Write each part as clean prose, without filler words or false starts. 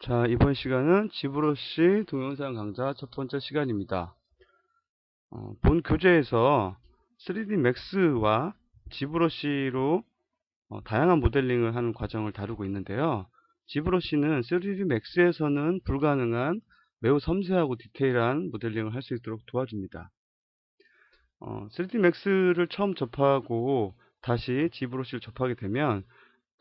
자, 이번 시간은 지브러시 동영상 강좌 첫 번째 시간입니다. 본 교재에서 3D Max와 지브러시로 다양한 모델링을 하는 과정을 다루고 있는데요. 지브러시는 3D Max에서는 불가능한 매우 섬세하고 디테일한 모델링을 할 수 있도록 도와줍니다. 3D Max를 처음 접하고 다시 지브러시를 접하게 되면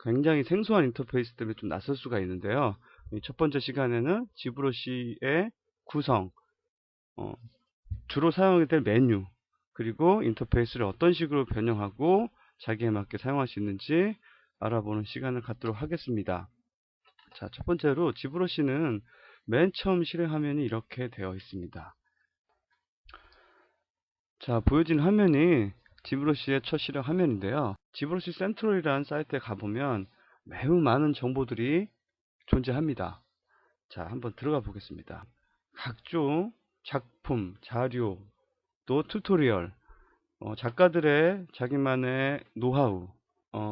굉장히 생소한 인터페이스 때문에 좀 낯설 수가 있는데요. 첫 번째 시간에는 지브러시의 구성, 어, 주로 사용하게 될 메뉴, 그리고 인터페이스를 어떤 식으로 변형하고 자기에 맞게 사용할 수 있는지 알아보는 시간을 갖도록 하겠습니다. 자, 첫 번째로 지브러시는 맨 처음 실행 화면이 이렇게 되어 있습니다. 자, 보여진 화면이 지브러시의 첫 실행 화면인데요. 지브러시 센트럴이라는 사이트에 가보면 매우 많은 정보들이 존재합니다. 자, 한번 들어가 보겠습니다. 각종 작품, 자료, 또 튜토리얼, 작가들의 자기만의 노하우,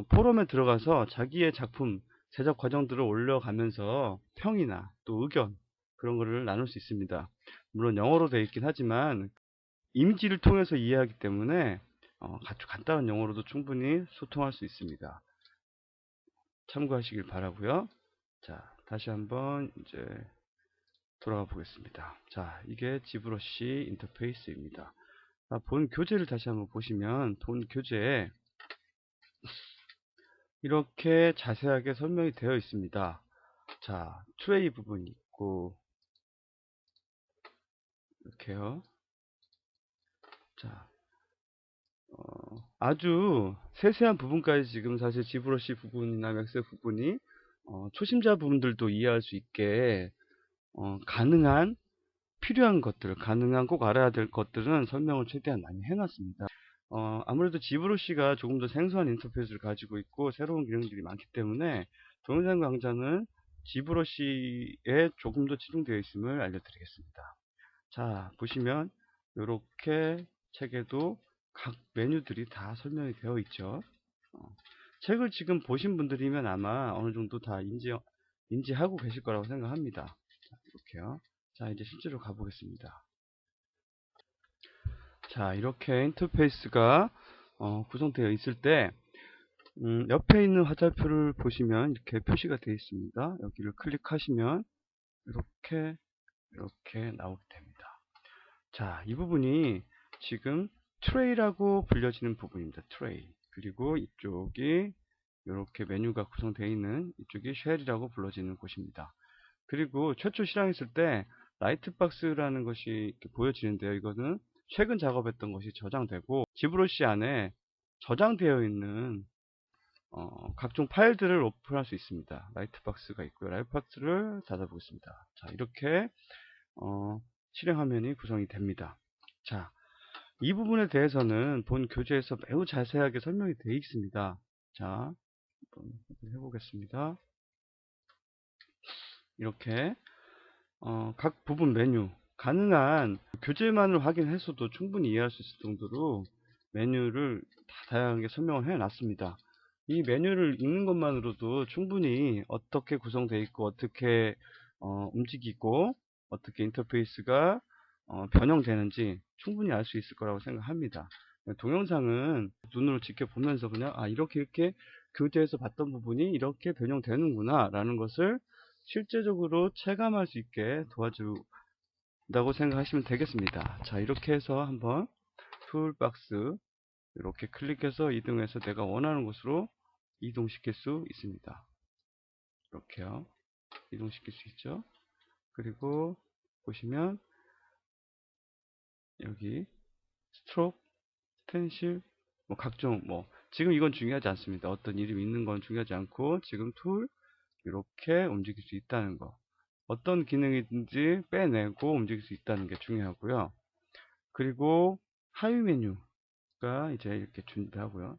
포럼에 들어가서 자기의 작품 제작 과정들을 올려가면서 평이나 또 의견, 그런 거를 나눌 수 있습니다. 물론 영어로 되어 있긴 하지만 이미지를 통해서 이해하기 때문에 아주 간단한 영어로도 충분히 소통할 수 있습니다. 참고하시길 바라고요. 자, 다시 한번 이제 돌아가 보겠습니다. 자, 이게 지브러시 인터페이스입니다. 본 교재를 다시 한번 보시면 본 교재에 이렇게 자세하게 설명이 되어 있습니다. 자, 트레이 부분이 있고 이렇게요. 자, 아주 세세한 부분까지 지금 사실 지브러시 부분이나 맥스 부분이 초심자 분들도 이해할 수 있게 가능한 필요한 것들, 가능한 꼭 알아야 될 것들은 설명을 최대한 많이 해놨습니다. 아무래도 지브러시가 조금 더 생소한 인터페이스를 가지고 있고 새로운 기능들이 많기 때문에 동영상 강좌는 지브러시에 조금 더 치중되어 있음을 알려드리겠습니다. 자, 보시면 이렇게 책에도 각 메뉴들이 다 설명이 되어 있죠. 책을 지금 보신 분들이면 아마 어느 정도 다 인지하고 계실 거라고 생각합니다. 자, 이렇게요. 자, 이제 실제로 가보겠습니다. 자, 이렇게 인터페이스가 구성되어 있을 때 옆에 있는 화살표를 보시면 이렇게 표시가 되어 있습니다. 여기를 클릭하시면 이렇게 나오게 됩니다. 자, 이 부분이 지금 트레이라고 불려지는 부분입니다. 트레이. 그리고 이쪽이 이렇게 메뉴가 구성되어 있는 이쪽이 쉘이라고 불러지는 곳입니다. 그리고 최초 실행했을 때 라이트박스라는 것이 이렇게 보여지는데요. 이거는 최근 작업했던 것이 저장되고 지브러시 안에 저장되어 있는 각종 파일들을 오픈할 수 있습니다. 라이트박스가 있고요. 라이트박스를 닫아보겠습니다. 자, 이렇게 실행 화면이 구성이 됩니다. 자, 이 부분에 대해서는 본 교재에서 매우 자세하게 설명이 되어 있습니다. 자, 한번 해보겠습니다. 이렇게 각 부분 메뉴 가능한 교재만을 확인해서도 충분히 이해할 수 있을 정도로 메뉴를 다 다양하게 설명을 해 놨습니다. 이 메뉴를 읽는 것만으로도 충분히 어떻게 구성되어 있고 어떻게 움직이고 어떻게 인터페이스가 변형되는지 충분히 알 수 있을 거라고 생각합니다. 동영상은 눈으로 지켜보면서 그냥 이렇게 교재에서 봤던 부분이 이렇게 변형되는구나 라는 것을 실제적으로 체감할 수 있게 도와준다고 생각하시면 되겠습니다. 자, 이렇게 해서 한번 툴박스 이렇게 클릭해서 이동해서 내가 원하는 곳으로 이동시킬 수 있습니다. 이렇게요. 이동시킬 수 있죠. 그리고 보시면 여기 스트로크, 스텐실, 뭐 각종 지금 이건 중요하지 않습니다. 어떤 이름이 있는 건 중요하지 않고 지금 툴 이렇게 움직일 수 있다는 거. 어떤 기능이든지 빼내고 움직일 수 있다는 게 중요하고요. 그리고 하위 메뉴가 이제 이렇게 준비하고요.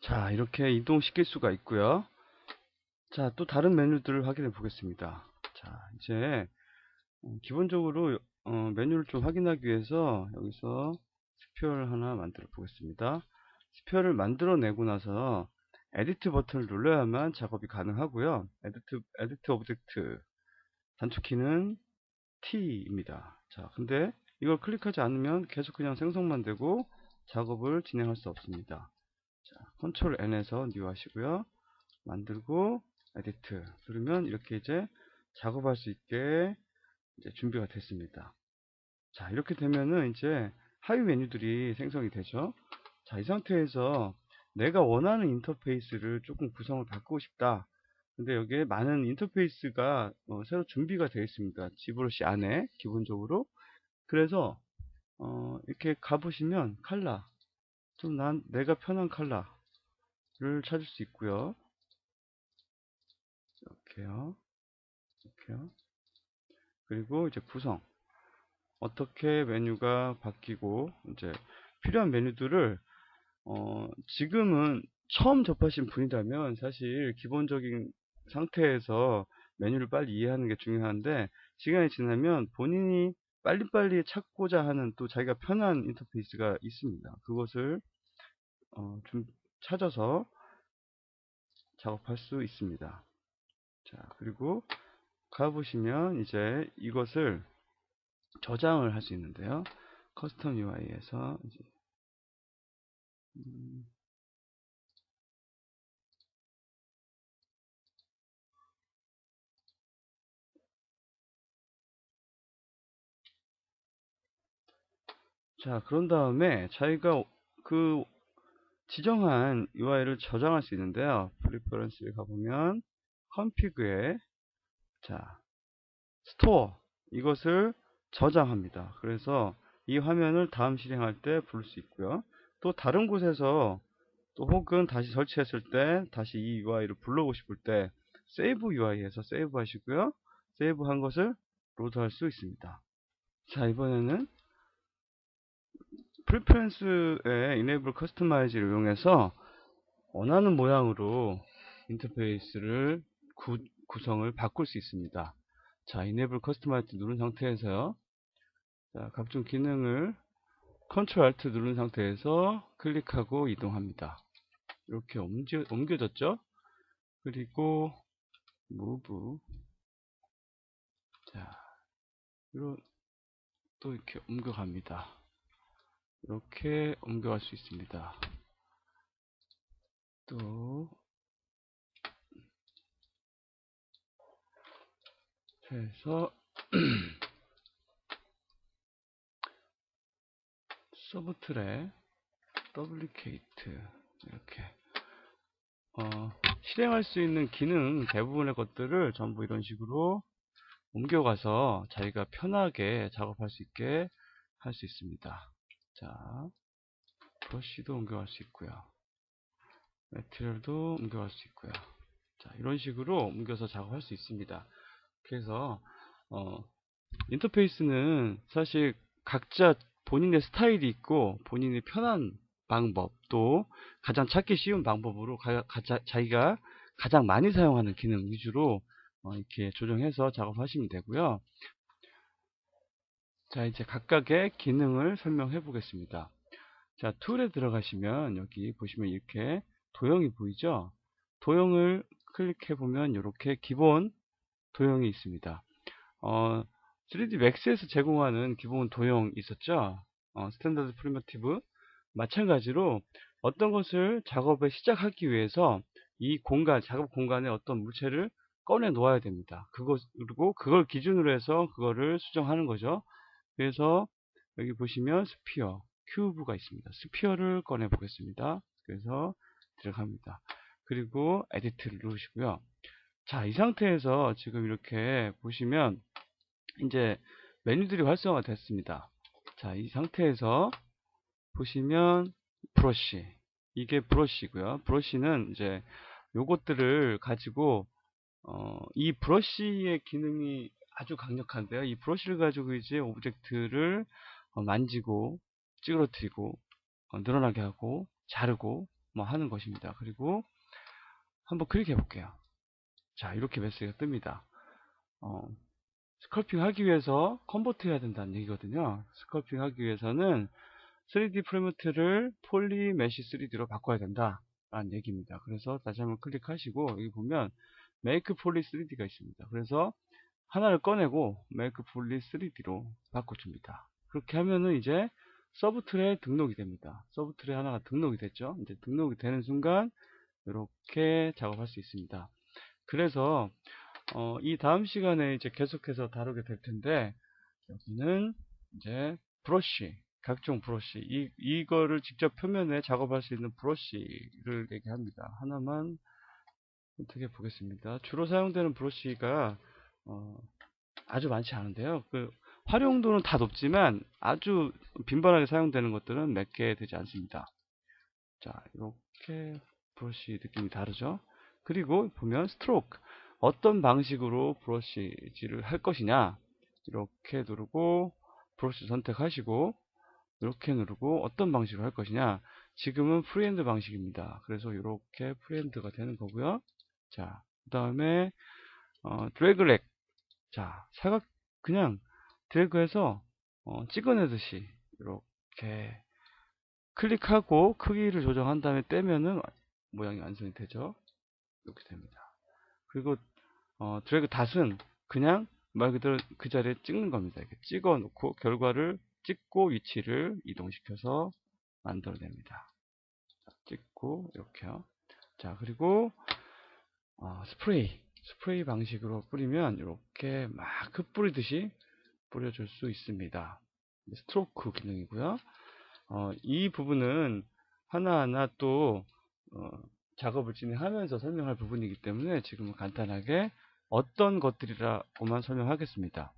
자, 이렇게 이동시킬 수가 있고요. 자, 또 다른 메뉴들을 확인해 보겠습니다. 자, 이제 기본적으로 메뉴를 좀 확인하기 위해서 여기서 스표를 하나 만들어 보겠습니다. 스피어를 만들어내고 나서 에디트 버튼을 눌러야만 작업이 가능하고요. 에디트 오브젝트 단축키는 T입니다. 자, 근데 이걸 클릭하지 않으면 계속 그냥 생성만 되고 작업을 진행할 수 없습니다. 자, 컨트롤 N에서 뉴 하시고요. 만들고 에디트 누르면 이렇게 이제 작업할 수 있게 이제 준비가 됐습니다. 자, 이렇게 되면은 이제 하위 메뉴들이 생성이 되죠. 자, 이 상태에서 내가 원하는 인터페이스를 조금 구성을 바꾸고 싶다. 근데 여기에 많은 인터페이스가 새로 준비가 되어 있습니다. 지브러시 안에 기본적으로. 그래서 이렇게 가보시면 컬러, 좀 내가 편한 컬러를 찾을 수 있고요. 이렇게요. 이렇게요. 그리고 이제 구성. 어떻게 메뉴가 바뀌고 이제 필요한 메뉴들을 지금은 처음 접하신 분이라면 사실 기본적인 상태에서 메뉴를 빨리 이해하는 게 중요한데, 시간이 지나면 본인이 빨리빨리 찾고자 하는 또 자기가 편한 인터페이스가 있습니다. 그것을 좀 찾아서 작업할 수 있습니다. 자, 그리고 가보시면 이제 이것을 저장을 할 수 있는데요. 커스텀 UI에서 이제 자, 그런 다음에 자기가 그 지정한 UI를 저장할 수 있는데요. 프리퍼런스에 가보면 컴피그에 자, 스토어 이것을 저장합니다. 그래서 이 화면을 다음 실행할 때 부를 수 있고요. 또 다른 곳에서 또 혹은 다시 설치했을 때 다시 이 UI를 불러오고 싶을 때 세이브 UI에서 세이브 하시고요. 세이브 한 것을 로드할 수 있습니다. 자, 이번에는 프리퍼런스의 Enable Customize를 이용해서 원하는 모양으로 인터페이스를 구성을 바꿀 수 있습니다. 자, Enable Customize 누른 상태에서요. 자, 각종 기능을 Ctrl Alt 누른 상태에서 클릭하고 이동합니다. 이렇게 옮겨졌죠? 그리고 Move. 자, 또 이렇게 옮겨갑니다. 이렇게 옮겨갈 수 있습니다. 또 해서 서브트랙 더블리케이트 이렇게 실행할 수 있는 기능 대부분의 것들을 전부 이런 식으로 옮겨가서 자기가 편하게 작업할 수 있게 할 수 있습니다. 자, 브러쉬도 옮겨갈 수 있고요. 매트리얼도 옮겨갈 수 있고요. 자, 이런 식으로 옮겨서 작업할 수 있습니다. 그래서 인터페이스는 사실 각자 본인의 스타일이 있고 본인의 편한 방법, 또 가장 찾기 쉬운 방법으로 자기가 가장 많이 사용하는 기능 위주로 이렇게 조정해서 작업하시면 되고요. 자, 이제 각각의 기능을 설명해 보겠습니다. 자, 툴에 들어가시면 여기 보시면 이렇게 도형이 보이죠? 도형을 클릭해 보면 이렇게 기본 도형이 있습니다. 3D Max에서 제공하는 기본 도형 있었죠? 스탠다드 프리미티브. 마찬가지로 어떤 것을 작업을 시작하기 위해서 이 작업 공간에 어떤 물체를 꺼내 놓아야 됩니다. 그리고 그걸 기준으로 해서 그거를 수정하는 거죠. 그래서 여기 보시면 스피어, 큐브가 있습니다. 스피어를 꺼내 보겠습니다. 그래서 들어갑니다. 그리고 에디트를 누르시고요. 자, 이 상태에서 지금 이렇게 보시면 이제 메뉴들이 활성화 됐습니다. 자, 이 상태에서 보시면 브러쉬, 이게 브러쉬고요. 브러쉬는 이제 요것들을 가지고 이 브러쉬의 기능이 아주 강력한데요. 이 브러쉬를 가지고 이제 오브젝트를 만지고 찌그러뜨리고 늘어나게 하고 자르고 뭐 하는 것입니다. 그리고 한번 클릭해 볼게요. 자, 이렇게 메시지가 뜹니다. 스컬핑 하기 위해서 컨버트 해야 된다는 얘기거든요. 스컬핑 하기 위해서는 3D 프리미트를 폴리메시 3D로 바꿔야 된다 라는 얘기입니다. 그래서 다시 한번 클릭하시고 여기 보면 Make Poly 3D가 있습니다. 그래서 하나를 꺼내고 Make Poly 3D로 바꿔줍니다. 그렇게 하면은 이제 서브툴에 등록이 됩니다. 서브툴에 하나가 등록이 됐죠. 이제 등록이 되는 순간 이렇게 작업할 수 있습니다. 그래서 이 다음 시간에 이제 계속해서 다루게 될 텐데, 여기는 이제 브러쉬, 각종 브러쉬, 이거를 직접 표면에 작업할 수 있는 브러쉬를 얘기합니다. 하나만 선택해 보겠습니다. 주로 사용되는 브러쉬가 아주 많지 않은데요. 그 활용도는 다 높지만 아주 빈번하게 사용되는 것들은 몇 개 되지 않습니다. 자, 이렇게 브러쉬 느낌이 다르죠. 그리고 보면 스트로크, 어떤 방식으로 브러쉬질을 할 것이냐, 이렇게 누르고 브러쉬 선택하시고 이렇게 누르고 어떤 방식으로 할 것이냐. 지금은 프리핸드 방식입니다. 그래서 이렇게 프리핸드가 되는 거고요. 자, 그 다음에 드래그렉. 자, 사각 그냥 드래그해서 찍어내듯이 이렇게 클릭하고 크기를 조정한 다음에 떼면은 모양이 완성이 되죠. 이렇게 됩니다. 그리고 드래그 닷은 그냥 말 그대로 그 자리에 찍는 겁니다. 이렇게 찍어 놓고 결과를 찍고 위치를 이동시켜서 만들어냅니다. 찍고 이렇게요. 자, 그리고 스프레이 방식으로 뿌리면 이렇게 막 흩뿌리듯이 뿌려줄 수 있습니다. 스트로크 기능이고요. 이 부분은 하나하나 또 작업을 진행하면서 설명할 부분이기 때문에 지금은 간단하게 어떤 것들이라고만 설명하겠습니다.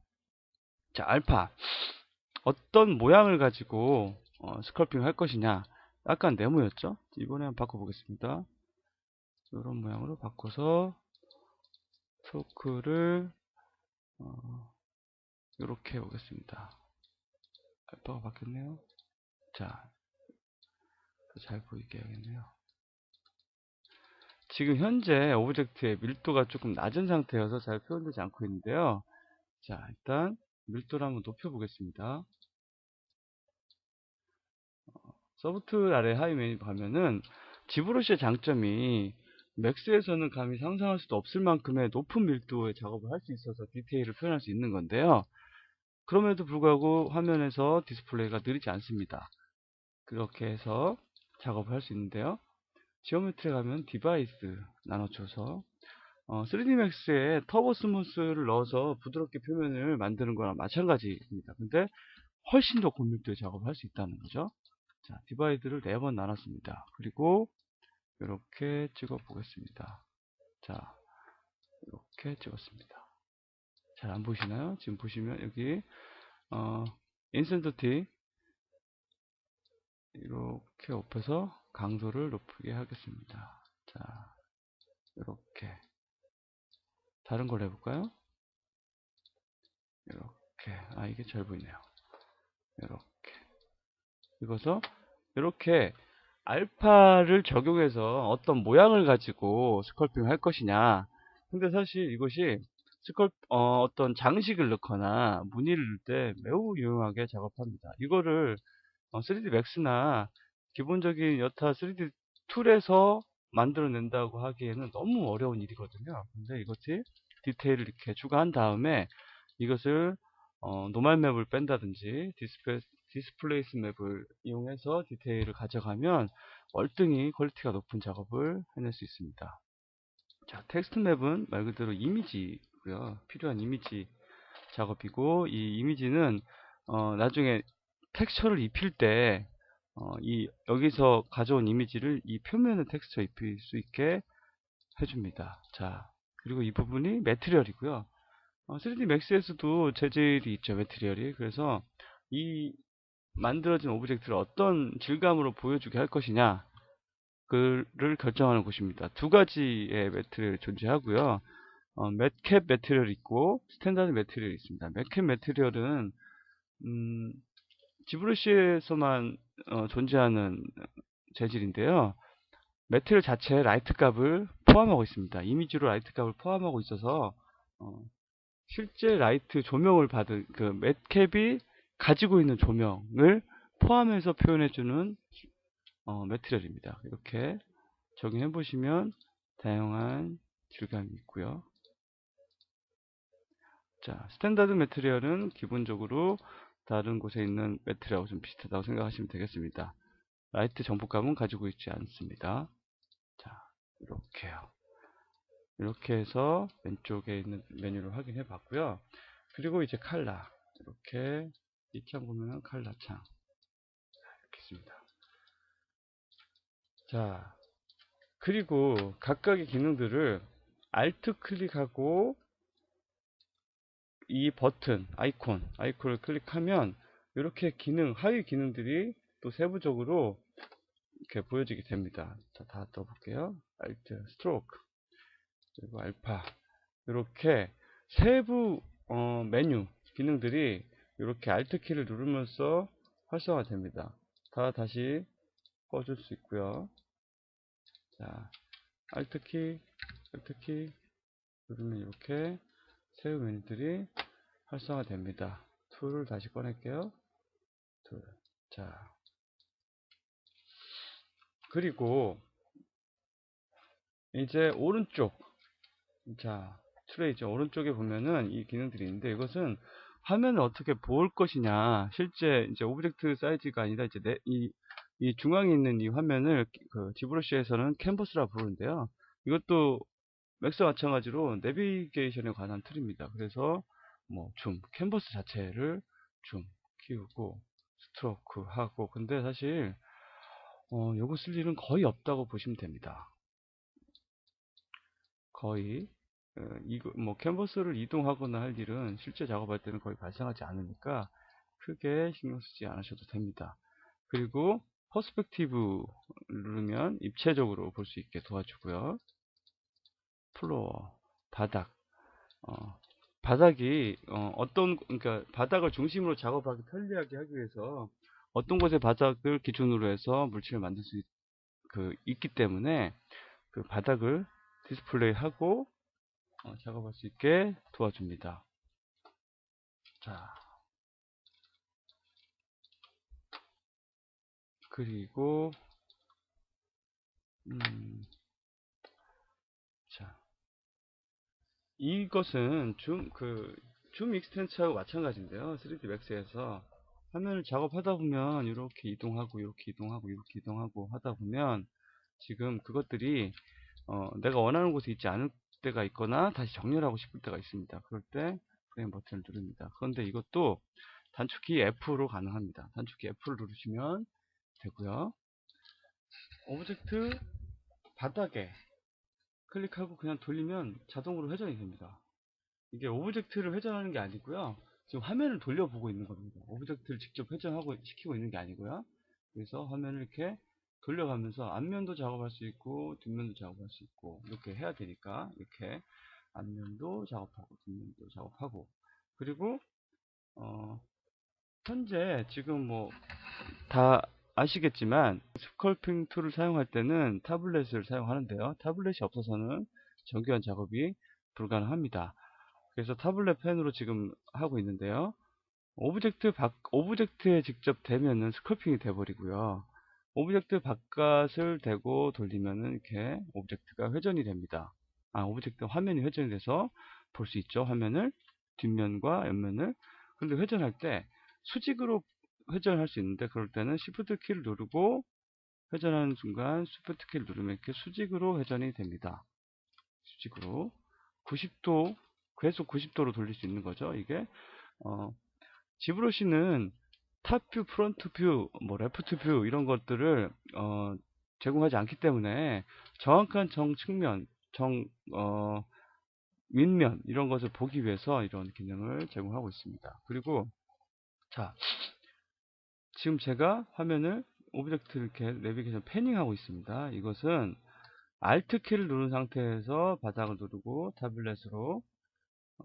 자, 알파. 어떤 모양을 가지고 스컬핑 할 것이냐. 약간 네모였죠? 이번에 한번 바꿔보겠습니다. 이런 모양으로 바꿔서 스트로크를 이렇게 해보겠습니다. 알파가 바뀌었네요. 자, 잘 보이게 해야겠네요. 지금 현재 오브젝트의 밀도가 조금 낮은 상태여서 잘 표현되지 않고 있는데요. 자, 일단 밀도를 한번 높여 보겠습니다. 서브툴 아래 하이 메뉴 가면은 지브러시의 장점이 맥스에서는 감히 상상할 수도 없을 만큼의 높은 밀도의 작업을 할 수 있어서 디테일을 표현할 수 있는 건데요. 그럼에도 불구하고 화면에서 디스플레이가 느리지 않습니다. 그렇게 해서 작업을 할 수 있는데요. 지오메트리에 가면 디바이스 나눠줘서 3D Max에 터보 스무스를 넣어서 부드럽게 표면을 만드는 거랑 마찬가지입니다. 근데 훨씬 더 고밀도의 작업을 할 수 있다는 거죠. 자, 디바이드를 4번 나눴습니다. 그리고 이렇게 찍어 보겠습니다. 자, 이렇게 찍었습니다. 잘 안 보이시나요? 지금 보시면 여기 인센터티 이렇게 엎어서 강도를 높게 하겠습니다. 자, 이렇게 다른 걸 해볼까요? 이렇게 이게 잘 보이네요. 이렇게 이거서 이렇게 알파를 적용해서 어떤 모양을 가지고 스컬핑을 할 것이냐. 근데 사실 이것이 어떤 장식을 넣거나 무늬를 넣을 때 매우 유용하게 작업합니다. 이거를 3D Max나 기본적인 여타 3D 툴에서 만들어낸다고 하기에는 너무 어려운 일이거든요. 근데 이것이 디테일을 이렇게 추가한 다음에 이것을 노멀 맵을 뺀다든지 디스플레이스 맵을 이용해서 디테일을 가져가면 월등히 퀄리티가 높은 작업을 해낼 수 있습니다. 자, 텍스트 맵은 말 그대로 이미지고요. 필요한 이미지 작업이고, 이 이미지는 나중에 텍스처를 입힐 때 여기서 가져온 이미지를 이 표면에 텍스처 입힐 수 있게 해줍니다. 자, 그리고 이 부분이 매트리얼이고요. 3D Max에서도 재질이 있죠, 매트리얼이. 그래서 이 만들어진 오브젝트를 어떤 질감으로 보여주게 할 것이냐 그를 결정하는 곳입니다. 두 가지의 매트리얼이 존재하고요. 맷캡 매트리얼이 있고 스탠다드 매트리얼이 있습니다. 맷캡 매트리얼은 지브러시에서만 존재하는 재질인데요. 매트리얼 자체에 라이트 값을 포함하고 있습니다. 이미지로 라이트 값을 포함하고 있어서 실제 라이트 조명을 받은 그 맷캡이 가지고 있는 조명을 포함해서 표현해주는 매트리얼입니다. 이렇게 적용해 보시면 다양한 질감이 있고요. 자, 스탠다드 매트리얼은 기본적으로 다른 곳에 있는 매트리얼하고 좀 비슷하다고 생각하시면 되겠습니다. 라이트 정복감은 가지고 있지 않습니다. 자, 이렇게요. 이렇게 해서 왼쪽에 있는 메뉴를 확인해 봤고요. 그리고 이제 칼라, 이렇게 이 창 보면은 칼라 창 이렇게 있습니다. 자, 그리고 각각의 기능들을 Alt 클릭하고 이 버튼 아이콘을 클릭하면 이렇게 하위 기능들이 또 세부적으로 이렇게 보여지게 됩니다. 자, 다 떠볼게요. Alt 스트로크 그리고 알파 이렇게 세부 메뉴 기능들이 이렇게 Alt 키를 누르면서 활성화됩니다. 다시 꺼줄 수 있고요. 자, Alt 키 누르면 이렇게 세부 메뉴들이 활성화됩니다. 툴을 다시 꺼낼게요. 툴. 자, 그리고 이제 오른쪽, 자, 트레이죠. 오른쪽에 보면은 이 기능들이 있는데 이것은 화면을 어떻게 볼 것이냐. 실제 이제 오브젝트 사이즈가 아니라 이제 이 중앙에 있는 이 화면을 그 지브러시에서는 캔버스라 부르는데요. 이것도 맥스와 마찬가지로 내비게이션에 관한 툴입니다. 그래서 뭐 캔버스 자체를 줌 키우고 스트로크 하고 근데 사실 요거 쓸 일은 거의 없다고 보시면 됩니다. 거의 이거 뭐 캔버스를 이동하거나 할 일은 실제 작업할 때는 거의 발생하지 않으니까 크게 신경 쓰지 않으셔도 됩니다. 그리고 퍼스펙티브 누르면 입체적으로 볼 수 있게 도와주고요. 플로어, 바닥, 바닥이 그러니까 바닥을 중심으로 작업하기 편리하게 하기 위해서 어떤 곳에 바닥을 기준으로 해서 물질을 만들 수 있기 때문에 그 바닥을 디스플레이하고 작업할 수 있게 도와줍니다. 자, 그리고 자, 이것은 줌 익스텐처하고 마찬가지인데요. 3D 맥스에서 화면을 작업하다 보면 이렇게 이동하고 이렇게 이동하고 이렇게 이동하고 하다 보면 지금 그것들이 내가 원하는 곳에 있지 않을 때가 있거나 다시 정렬하고 싶을 때가 있습니다. 그럴 때 프레임 버튼을 누릅니다. 그런데 이것도 단축키 F로 가능합니다. 단축키 F를 누르시면 되고요. 오브젝트 바닥에 클릭하고 그냥 돌리면 자동으로 회전이 됩니다. 이게 오브젝트를 회전하는 게 아니고요. 지금 화면을 돌려보고 있는 겁니다. 오브젝트를 직접 시키고 있는 게 아니고요. 그래서 화면을 이렇게 돌려가면서 앞면도 작업할 수 있고 뒷면도 작업할 수 있고 이렇게 해야 되니까 이렇게 앞면도 작업하고 뒷면도 작업하고 그리고 현재 지금 뭐 다 아시겠지만 스컬핑 툴을 사용할 때는 타블렛을 사용하는데요. 타블렛이 없어서는 정교한 작업이 불가능합니다. 그래서 타블렛 펜으로 지금 하고 있는데요. 오브젝트에 직접 대면은 스컬핑이 돼버리고요. 오브젝트 바깥을 대고 돌리면은 이렇게 오브젝트가 회전이 됩니다. 오브젝트 화면이 회전이 돼서 볼 수 있죠. 화면을 뒷면과 옆면을. 근데 회전할 때 수직으로 회전할 수 있는데 그럴 때는 Shift 키를 누르고 회전하는 순간 Shift 키를 누르면 이렇게 수직으로 회전이 됩니다. 수직으로 90도 계속 90도로 돌릴 수 있는 거죠. 이게 지브러시는 탑뷰, 프론트 뷰, 뭐 레프트 뷰 이런 것들을 제공하지 않기 때문에 정확한 정측면, 윗면 이런 것을 보기 위해서 이런 기능을 제공하고 있습니다. 그리고 자, 지금 제가 화면을 오브젝트를 이렇게 내비게이션 패닝하고 있습니다. 이것은 Alt 키를 누른 상태에서 바닥을 누르고 타블렛으로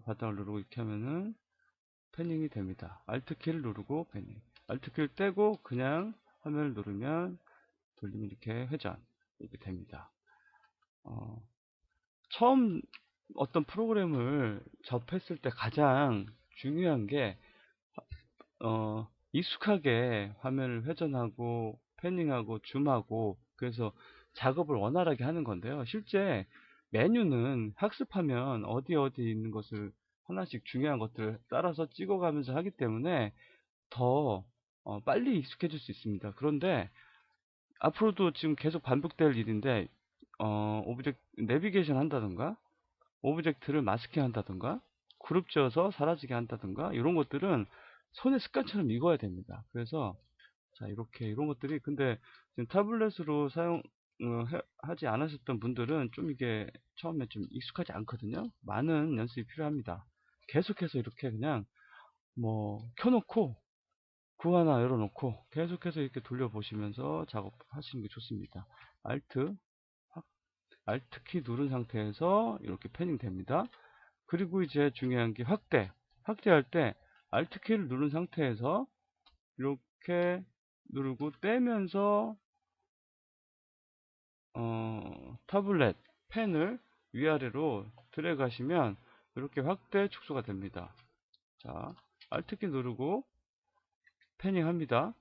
바닥을 누르고 이렇게 하면은 패닝이 됩니다. Alt 키를 누르고 패닝. Alt 키를 떼고 그냥 화면을 누르면 돌리면 이렇게 회전 이렇게 됩니다. 처음 어떤 프로그램을 접했을 때 가장 중요한 게 익숙하게 화면을 회전하고 패닝하고 줌하고 그래서 작업을 원활하게 하는 건데요. 실제 메뉴는 학습하면 어디 있는 것을 하나씩 중요한 것들을 따라서 찍어가면서 하기 때문에 더 빨리 익숙해질 수 있습니다. 그런데 앞으로도 지금 계속 반복될 일인데 오브젝트 내비게이션 한다던가 오브젝트를 마스킹 한다던가 그룹 지어서 사라지게 한다던가 이런 것들은 손에 습관처럼 익어야 됩니다. 그래서 자 이렇게 이런 것들이 근데 지금 타블렛으로 사용 하지 않으셨던 분들은 좀 이게 처음에 좀 익숙하지 않거든요. 많은 연습이 필요합니다. 계속해서 이렇게 그냥 뭐 켜놓고 구 하나 열어놓고 계속해서 이렇게 돌려보시면서 작업하시는 게 좋습니다. Alt, Alt 키 누른 상태에서 이렇게 패닝 됩니다. 그리고 이제 중요한 게 확대할 때 Alt 키를 누른 상태에서 이렇게 누르고 떼면서 타블렛 펜을 위아래로 드래그 하시면 이렇게 확대 축소가 됩니다. 자, Alt 키 누르고 패닝 합니다.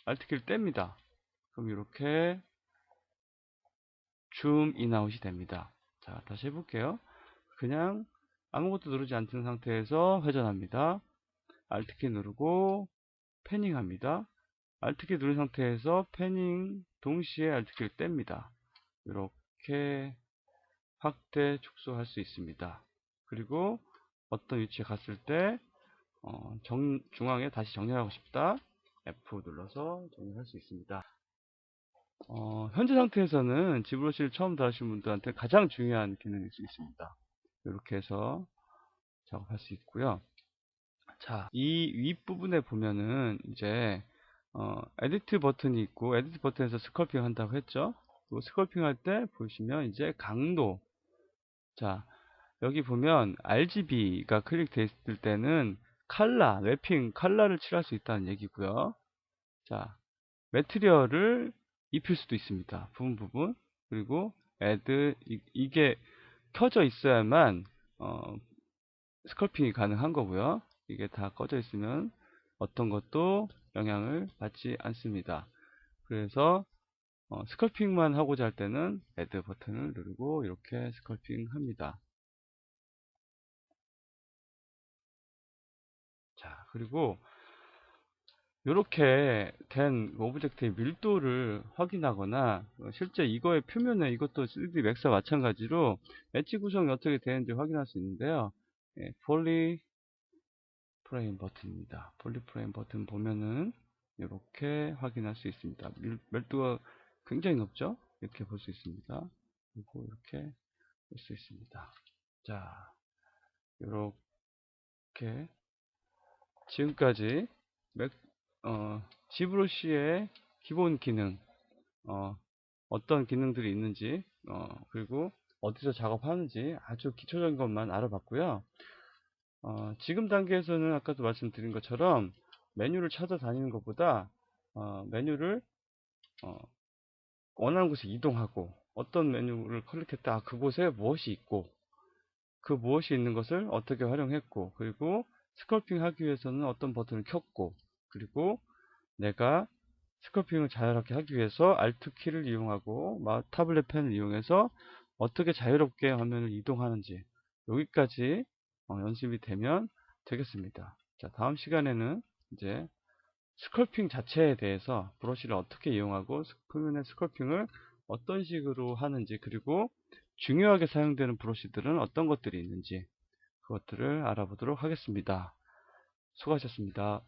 Alt 키를 뗍니다. 그럼 이렇게 줌 인아웃이 됩니다. 자, 다시 해볼게요. 그냥 아무것도 누르지 않은 상태에서 회전합니다. Alt 키 누르고 패닝 합니다. Alt 키 누른 상태에서 패닝 동시에 Alt 키를 뗍니다. 이렇게 확대 축소할 수 있습니다. 그리고 어떤 위치에 갔을 때 중앙에 다시 정렬하고 싶다. F 눌러서 정렬할 수 있습니다. 현재 상태에서는 지브러시를 처음 다루신 분들한테 가장 중요한 기능일 수 있습니다. 이렇게 해서 작업할 수 있고요. 자, 이 윗부분에 보면은 이제 에디트 버튼이 있고 에디트 버튼에서 스컬핑 한다고 했죠. 그 스컬핑 할 때 보시면 이제 강도. 자, 여기 보면 RGB가 클릭되어 있을 때는 래핑 컬러를 칠할 수 있다는 얘기고요. 자, 매트리얼을 입힐 수도 있습니다. 부분. 그리고 이게 켜져 있어야만 스컬핑이 가능한 거고요. 이게 다 꺼져 있으면 어떤 것도 영향을 받지 않습니다. 그래서 스컬핑만 하고자 할 때는 애드 버튼을 누르고 이렇게 스컬핑 합니다. 자, 그리고 이렇게 된 오브젝트의 밀도를 확인하거나 실제 이거의 표면에 이것도 3D 맥스와 마찬가지로 엣지 구성이 어떻게 되는지 확인할 수 있는데요. 폴리 프레임 버튼입니다. 폴리 프레임 버튼 보면은 이렇게 확인할 수 있습니다. 밀도가 굉장히 높죠? 이렇게 볼 수 있습니다. 그리고 이렇게 볼 수 있습니다. 자, 이렇게 지금까지 지브러시의 기본 기능, 어떤 기능들이 있는지, 그리고 어디서 작업하는지 아주 기초적인 것만 알아봤고요. 지금 단계에서는 아까도 말씀드린 것처럼 메뉴를 찾아다니는 것보다 메뉴를 원하는 곳에 이동하고 어떤 메뉴를 클릭했다 그곳에 무엇이 있고 그 무엇이 있는 것을 어떻게 활용했고 그리고 스컬핑 하기 위해서는 어떤 버튼을 켰고 그리고 내가 스컬핑을 자유롭게 하기 위해서 Alt 키를 이용하고 타블렛 펜을 이용해서 어떻게 자유롭게 화면을 이동하는지 여기까지 연습이 되면 되겠습니다. 자, 다음 시간에는 이제 스컬핑 자체에 대해서 브러쉬를 어떻게 이용하고 표면의 스컬핑을 어떤 식으로 하는지 그리고 중요하게 사용되는 브러쉬들은 어떤 것들이 있는지 그것들을 알아보도록 하겠습니다. 수고하셨습니다.